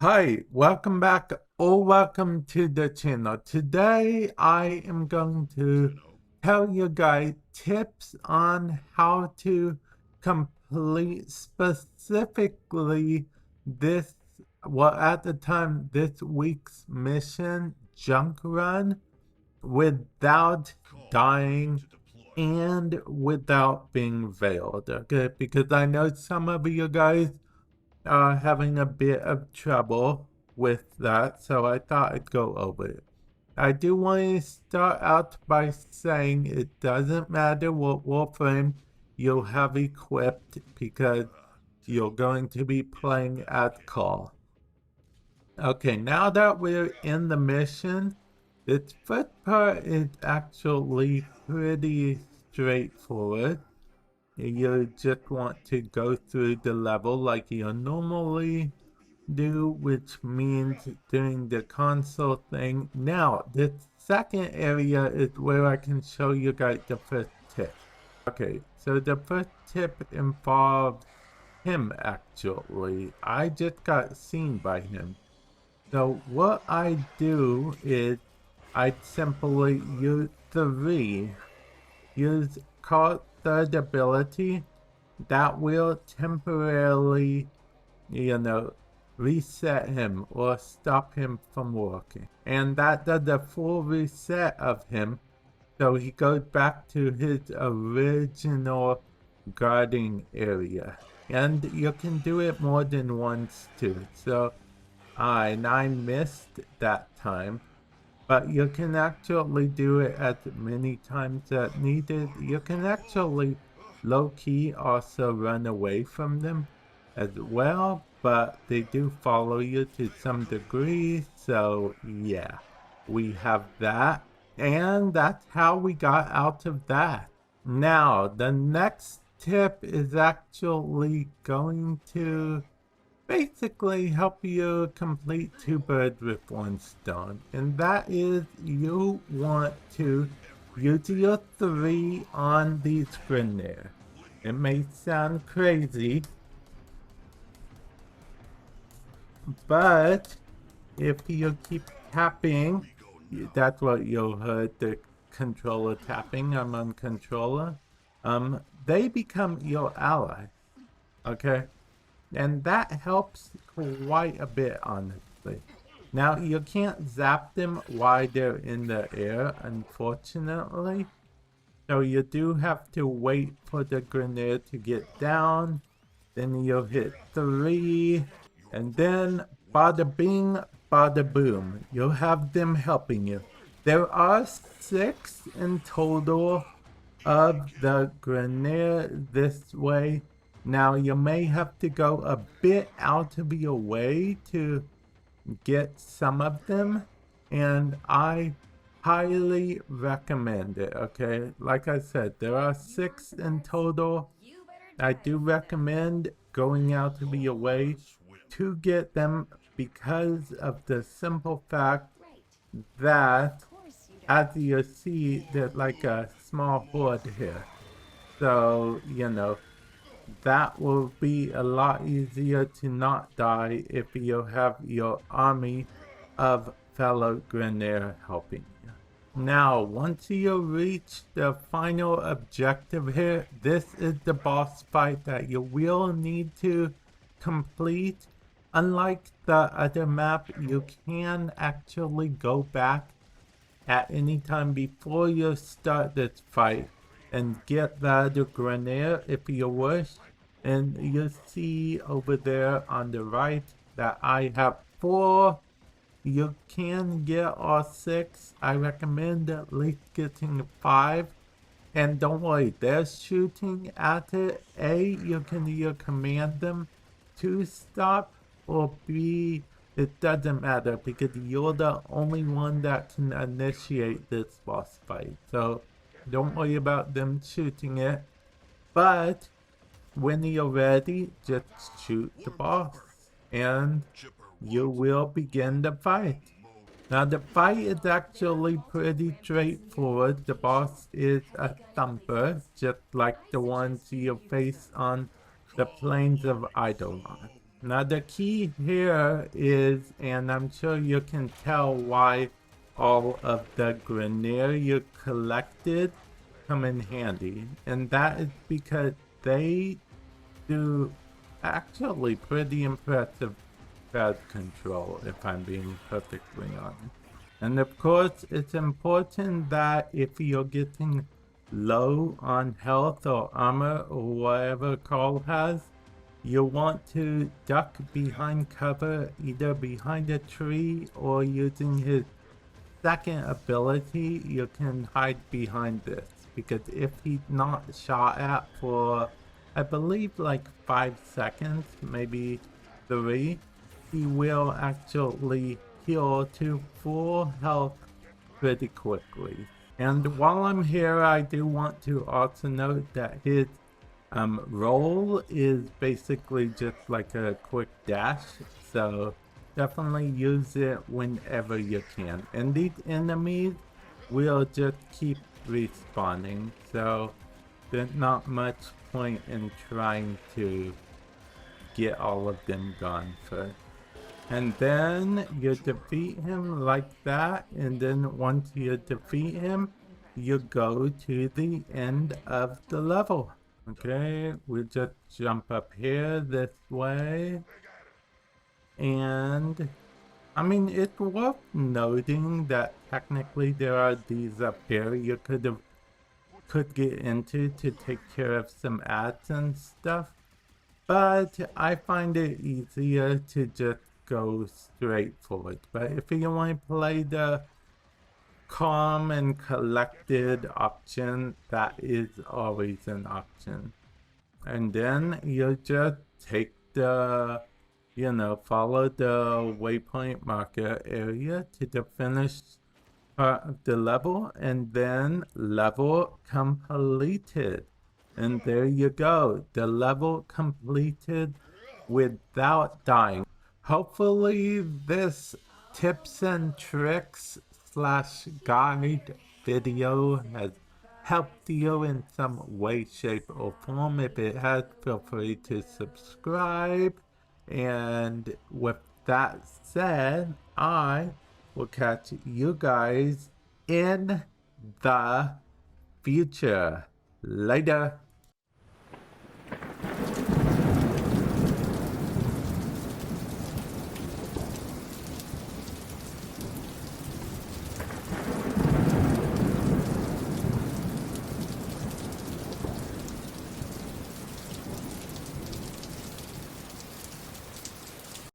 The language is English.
Hi, welcome back or welcome to the channel. Today I am going to tell you guys tips on how to complete specifically this, well, at the time, this week's mission junk run without dying and without being veiled, okay? Because I know some of you guys having a bit of trouble with that, so I thought I'd go over it. I do want to start out by saying it doesn't matter what Warframe you'll have equipped because you're going to be playing at Kahl. Okay, now that we're in the mission, this first part is actually pretty straightforward. You just want to go through the level like you normally do, which means doing the console thing. Now, the second area is where I can show you guys the first tip. Okay, so the first tip involves him actually. I just got seen by him. So what I do is I simply use called third ability that will temporarily, reset him or stop him from working. And that does a full reset of him, so he goes back to his original guarding area. And you can do it more than once too. So I missed that time. But you can actually do it as many times as needed. You can actually low-key also run away from them as well, but they do follow you to some degree, so yeah, we have that. And that's how we got out of that. Now, the next tip is actually going to basically help you complete two birds with one stone, and that is you want to use your 3 on these grenades. It may sound crazy, but if you keep tapping, that's what you'll heard, the controller tapping. I'm on controller. They become your ally, okay? And that helps quite a bit, honestly. Now, you can't zap them while they're in the air, unfortunately. So you do have to wait for the grenade to get down. Then you'll hit 3. And then, bada bing, bada boom. You'll have them helping you. There are 6 in total of the grenade this way. Now, you may have to go a bit out of your way to get some of them, and I highly recommend it, okay? Like I said, there are 6 in total. I do recommend going out of your way to get them because of the simple fact that, as you see, there's like a small horde here. So, that will be a lot easier to not die if you have your army of fellow Grenadier helping you. Now, once you reach the final objective here, this is the boss fight that you will need to complete. Unlike the other map, you can actually go back at any time before you start this fight and get the other grenade if you wish. And you see over there on the right that I have 4. You can get all 6. I recommend at least getting 5. And don't worry, they're shooting at it. A, you can either command them to stop, or B, it doesn't matter because you're the only one that can initiate this boss fight. So don't worry about them shooting it. But when you're ready, just shoot the boss and you will begin the fight. Now, the fight is actually pretty straightforward. The boss is a thumper, just like the ones you face on the plains of Eidolon. Now the key here is, and I'm sure you can tell why all of the Grenier you collected come in handy, and that is because they do actually pretty impressive crowd control, if I'm being perfectly honest. And of course, it's important that if you're getting low on health or armor or whatever Kahl has, you want to duck behind cover, either behind a tree or using his second ability, you can hide behind this. Because if he's not shot at for, I believe, like 5 seconds, maybe 3, he will actually heal to full health pretty quickly. And while I'm here, I do want to also note that his roll is basically just like a quick dash, so definitely use it whenever you can. And these enemies will just keep respawning, so there's not much point in trying to get all of them gone first. And then you defeat him like that, and then once you defeat him, you go to the end of the level. Okay, we'll just jump up here this way. And I mean, it's worth noting that technically there are these up here you could get into to take care of some ads and stuff. But I find it easier to just go straight for it. But if you want to play the calm and collected option, that is always an option. And then you just take the, follow the waypoint marker area to the finished part of the level, and then level completed. And there you go, the level completed without dying. Hopefully this tips and tricks slash guide video has helped you in some way, shape, or form. If it has, feel free to subscribe. And with that said, I will catch you guys in the future. Later.